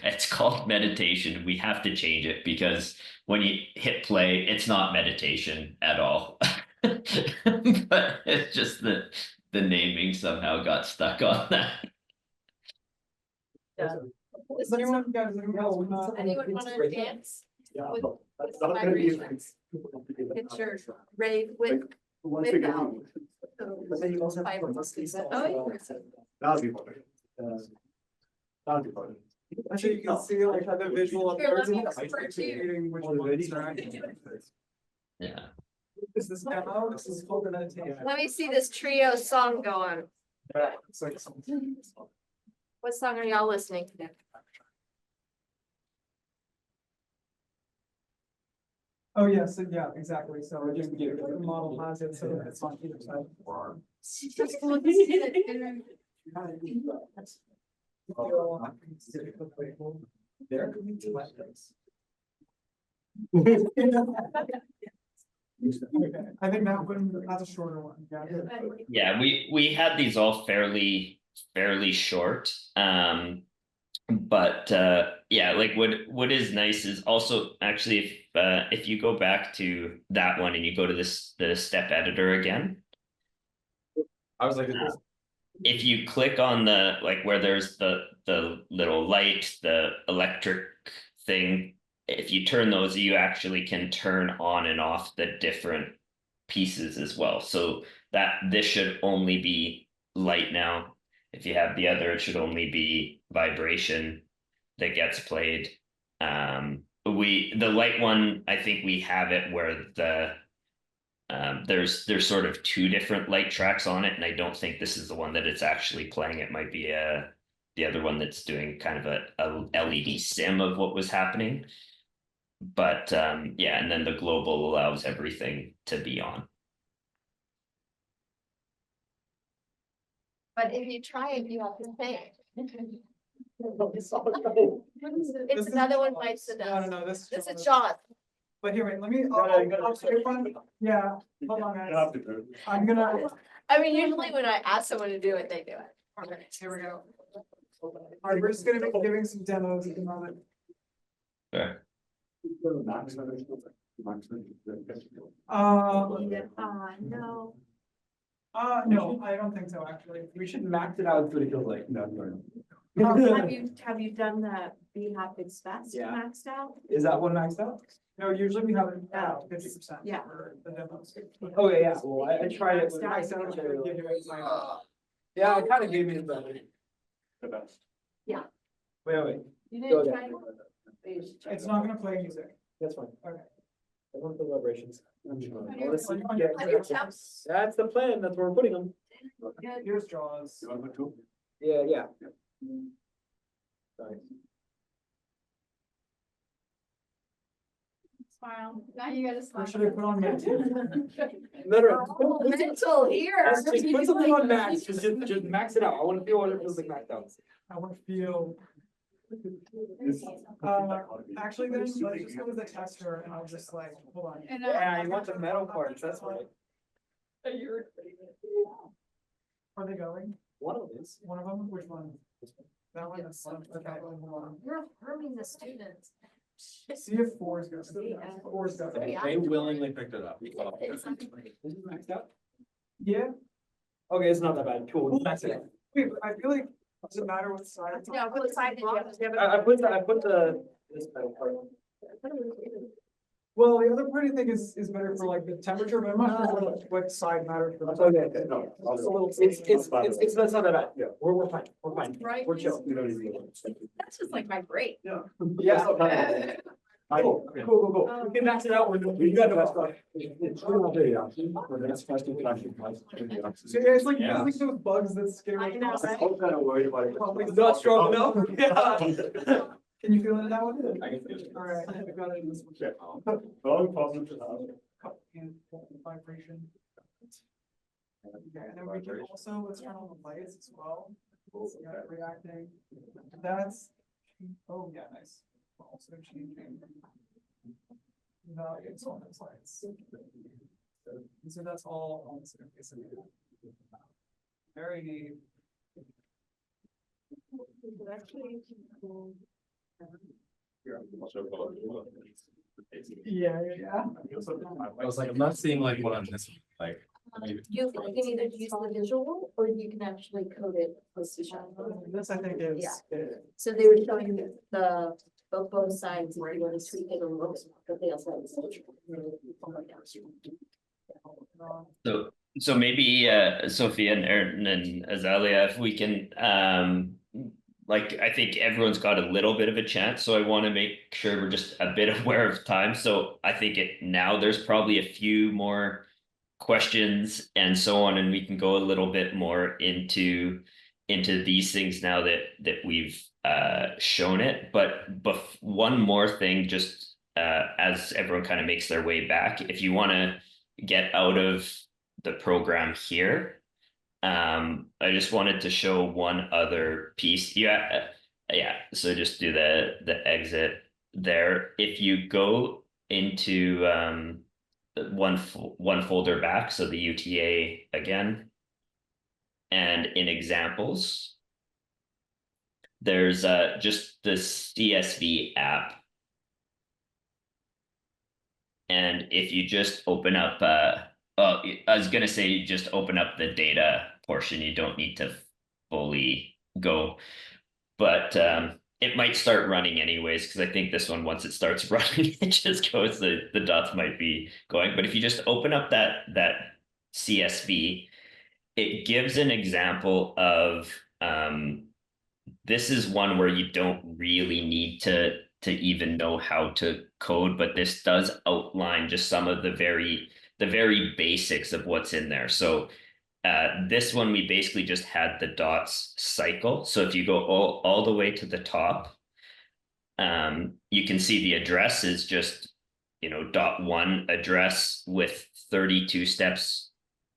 it's called meditation. We have to change it because when you hit play, it's not meditation at all. But it's just the the naming somehow got stuck on that. Does anyone, guys, anyone wanna dance? Yeah. With- That's with not gonna be. vibrations. Picture rave with. Once with again. out. But then you also have. Vibrations. to- Oh, That'll be funny. That'll be funny. Actually, you can see like the visual of. Here, let me everything, explain to you. reading which Oh, really? ones are actually- Yeah. Is this demo? This is called an annotation. Let me see this trio song going. It's like something. What song are y'all listening to? Oh, yes, yeah, exactly. So just the model has it, so it's on either side. There. Okay, I think that one, that's a shorter one, yeah. Yeah, we had these all fairly short. But yeah, like what is nice is also actually if you go back to that one and you go to the step editor again, I was like. if you click on the like where there's the little light, the electric thing, if you turn those, you actually can turn on and off the different pieces as well. So that this should only be light now. If you have the other, it should only be vibration that gets played. The light one, I think we have it where the there's sort of two different light tracks on it, and I don't think this is the one that it's actually playing. It might be the other one that's doing kind of a LED sim of what was happening. But yeah, and then the global allows everything to be on. But if you try it, you have to pay. It's This is- another one bites the No, dust. no, this. This is John. But here, wait, let me, you gotta- I'll take one. Yeah, hold on, guys. I'm gonna, I mean, usually when I ask someone to do it, they do it. okay, here we go. Alright, we're just gonna be giving some demos at the moment. Sure. No. No, I don't think so, actually. We should max it out so it feels like. No. Have you done the Haptic specs Yeah. maxed out? Is that one maxed out? No, usually we have it at 50%. Yeah. For the demos. Okay, yeah, well, I tried it. with I my said I was gonna give you a time. Yeah, it kind of gave me the best. Yeah. Wait. You Go didn't there. try it? It's not gonna play music. That's fine. Okay. I want the vibrations. Tap. That's the plan, that's where we're putting them. Here's Jaws. Yeah. Sorry. Smile. Now you gotta smile. Or should I put on mental? Oh, mental here. Just put something on max, just max it out, I wanna feel what it feels like maxed out. I wanna feel. Actually, then, let's just go with the tester and I'll just like, hold on. Yeah, you want the metal parts, that's right. Are they going? One of them is. One of them, which one? That one, that's one, okay, hold on. You're harming the students. See if four is good. Four is good. They willingly picked it up. This is maxed out? Yeah, Okay, it's not that bad, cool, we'll max it out. wait, but I feel like, does it matter what side? it's on? Yeah, what side did you have to have? I put this metal part on. Well, the other part I think is better for like the temperature, but I'm not sure what side matters for. Okay, no, it's that's not that bad, yeah, we're fine, Right. we're chill. That's just like my brain. Yeah. Cool. We can max it out, we got the best stuff. So yeah, it's like those bugs that scare. I know, right? kind of worried about it. Probably Not strong enough? Yeah. Can you feel it in that one? I can feel it. All right, I got it in this one. And vibration. Okay, and then we can also, let's turn on the lights as well. So you got it reacting. That's, oh yeah, nice. We're also changing. Values on those lights. So that's all on the same piece of it. Very neat. Yeah. I was like, I'm not seeing like one on this, like, You can either use the visual or you can actually code it with C#. This I think is. So they were showing the, both sides, if you want to tweak it a little bit, but they also have. So maybe Sophia and Aaron and Azalea, if we can like I think everyone's got a little bit of a chance, so I want to make sure we're just a bit aware of time. So I think now there's probably a few more questions and so on, and we can go a little bit more into these things now that we've shown it. But one more thing, just as everyone kind of makes their way back, if you want to get out of the program here, I just wanted to show one other piece. Yeah, so just do the exit there. If you go into one folder back, so the UTA again, and in examples, there's just the CSV app. And if you just open up, oh, I was gonna say you just open up the data portion. You don't need to fully go, but it might start running anyways, because I think this one, once it starts running, it just goes, the dots might be going. But if you just open up that CSV, it gives an example of this is one where you don't really need to even know how to code, but this does outline just some of the very basics of what's in there. So this one, we basically just had the dots cycle. So if you go all the way to the top, you can see the address is just, .1 address with 32 steps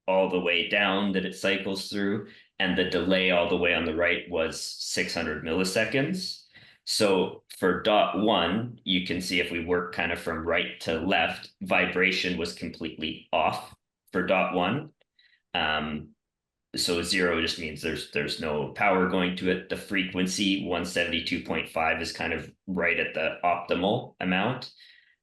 all the way down that it cycles through. And the delay all the way on the right was 600 milliseconds. So for .1, you can see if we work kind of from right to left, vibration was completely off for .1. So 0 just means there's no power going to it. The frequency 172.5 is kind of right at the optimal amount.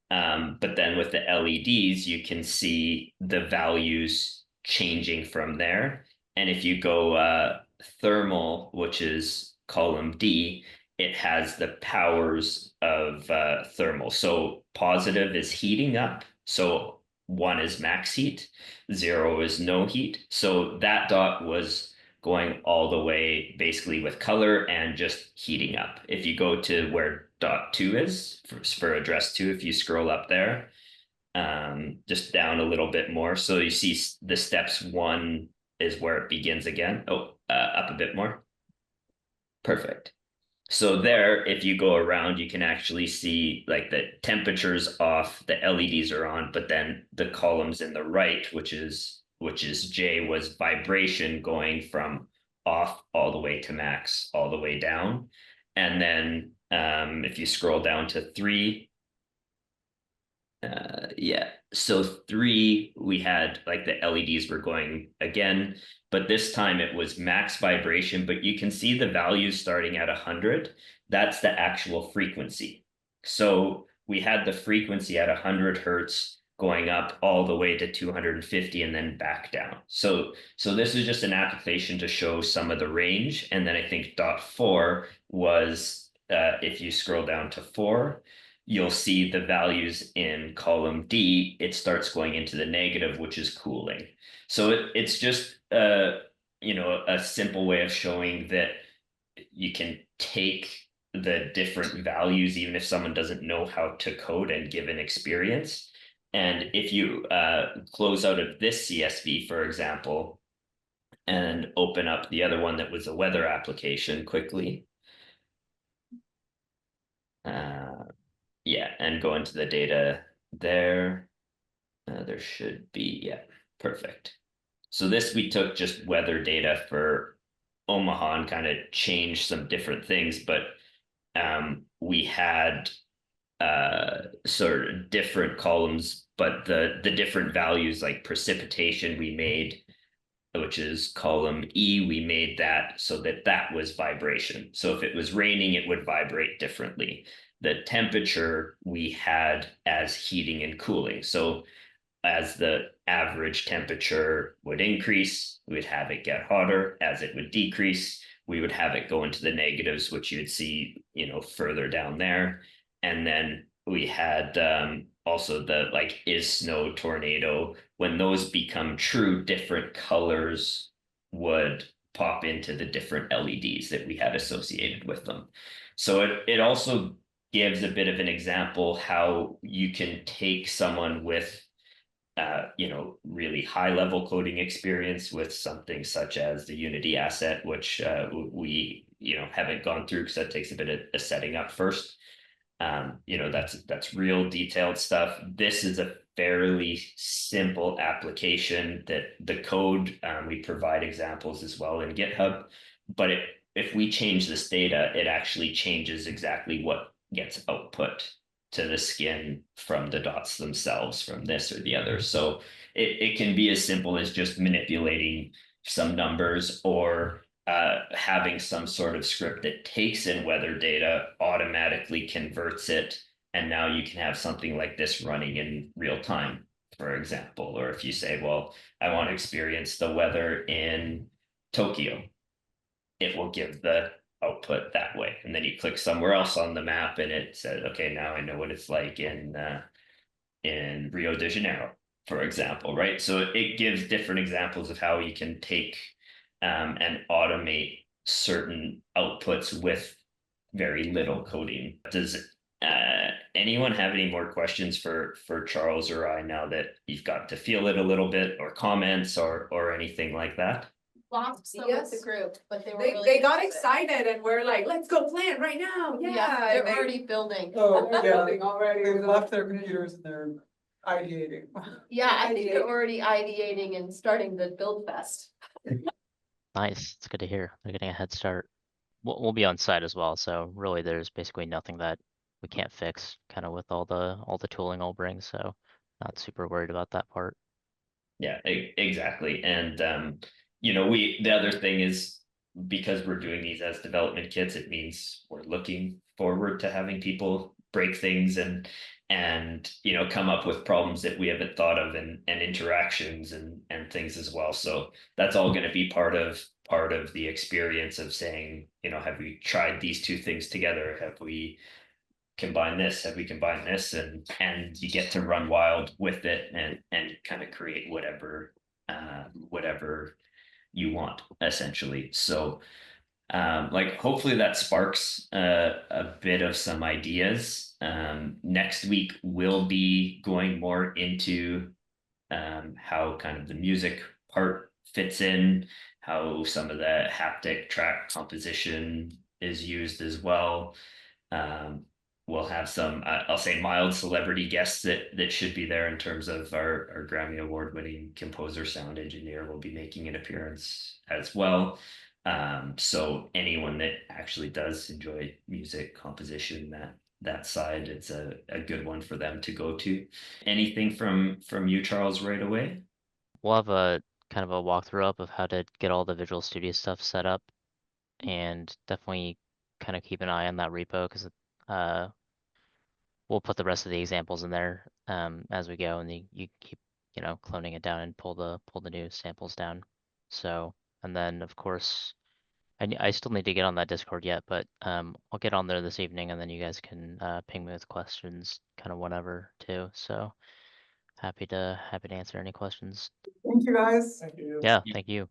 But then with the LEDs, you can see the values changing from there. And if you go thermal, which is column D, it has the powers of thermal. So positive is heating up. So 1 is max heat, 0 is no heat. So that dot was going all the way basically with color and just heating up. If you go to where .2 is for address 2, if you scroll up there, just down a little bit more. So you see the steps 1 is where it begins again. Oh, up a bit more. Perfect. So there, if you go around, you can actually see like the temperature's off, the LEDs are on, but then the columns in the right, which is J, was vibration going from off all the way to max, all the way down. And then if you scroll down to 3, so 3, we had like the LEDs were going again, but this time it was max vibration, but you can see the values starting at 100. That's the actual frequency. So we had the frequency at 100 hertz going up all the way to 250 and then back down. So this is just an application to show some of the range. And then I think .4 was, if you scroll down to 4, you'll see the values in column D, it starts going into the negative, which is cooling. So it's just, a simple way of showing that you can take the different values, even if someone doesn't know how to code, and give an experience. And if you close out of this CSV, for example, and open up the other one that was a weather application quickly, and go into the data there. There should be, perfect. So this, we took just weather data for Omaha and kind of changed some different things, but we had sort of different columns, but the different values, like precipitation we made, which is column E, we made that so that was vibration. So if it was raining, it would vibrate differently. The temperature we had as heating and cooling. So as the average temperature would increase, we would have it get hotter. As it would decrease, we would have it go into the negatives, which you would see, further down there. And then we had also the like is snow, tornado. When those become true, different colors would pop into the different LEDs that we had associated with them. So it also gives a bit of an example how you can take someone with really high level coding experience with something such as the Unity asset, which we haven't gone through because that takes a bit of setting up first. That's real detailed stuff. This is a fairly simple application that the code, we provide examples as well in GitHub, but if we change this data, it actually changes exactly what gets output to the skin from the dots themselves, from this or the other. So it can be as simple as just manipulating some numbers, or having some sort of script that takes in weather data, automatically converts it, and now you can have something like this running in real time, for example. Or if you say, well, I want to experience the weather in Tokyo, it will give the output that way. And then you click somewhere else on the map and it says, okay, now I know what it's like in Rio de Janeiro, for example, right? So it gives different examples of how you can take and automate certain outputs with very little coding. Does anyone have any more questions for Charles or I, now that you've got to feel it a little bit, or comments or anything like that? Lost some of the group, but they were They really got into it. excited and we're like, let's go plan right now. Yeah, and they're they- already building. Oh, they're yeah, building already. they've left their computers and they're ideating. Yeah, I think they're Ideating. already ideating and starting the build fest. Nice. It's good to hear. They're getting a head start. We'll be on site as well, so really there's basically nothing that we can't fix, kind of with all the tooling I'll bring, so not super worried about that part. Yeah, exactly. And the other thing is, because we're doing these as development kits, it means we're looking forward to having people break things and come up with problems that we haven't thought of, and interactions and things as well. So that's all going to be part of the experience of saying, have we tried these two things together? Have we combine this, have we combined this, and you get to run wild with it and kind of create whatever you want, essentially. So like hopefully that sparks a bit of some ideas. Next week we'll be going more into how kind of the music part fits in, how some of the haptic track composition is used as well. We'll have some, I'll say, mild celebrity guests that should be there, in terms of our Grammy Award-winning composer, sound engineer will be making an appearance as well. So anyone that actually does enjoy music composition, that side, it's a good one for them to go to. Anything from you, Charles, right away? We'll have a kind of a walkthrough up of how to get all the Visual Studio stuff set up, and definitely kind of keep an eye on that repo, because we'll put the rest of the examples in there as we go, and you keep cloning it down and pull the new samples down. So, and then of course I still need to get on that Discord yet, but I'll get on there this evening, and then you guys can ping me with questions kind of whenever too. So happy to answer any questions. Thank you, guys. Thank you. Yeah, thank you.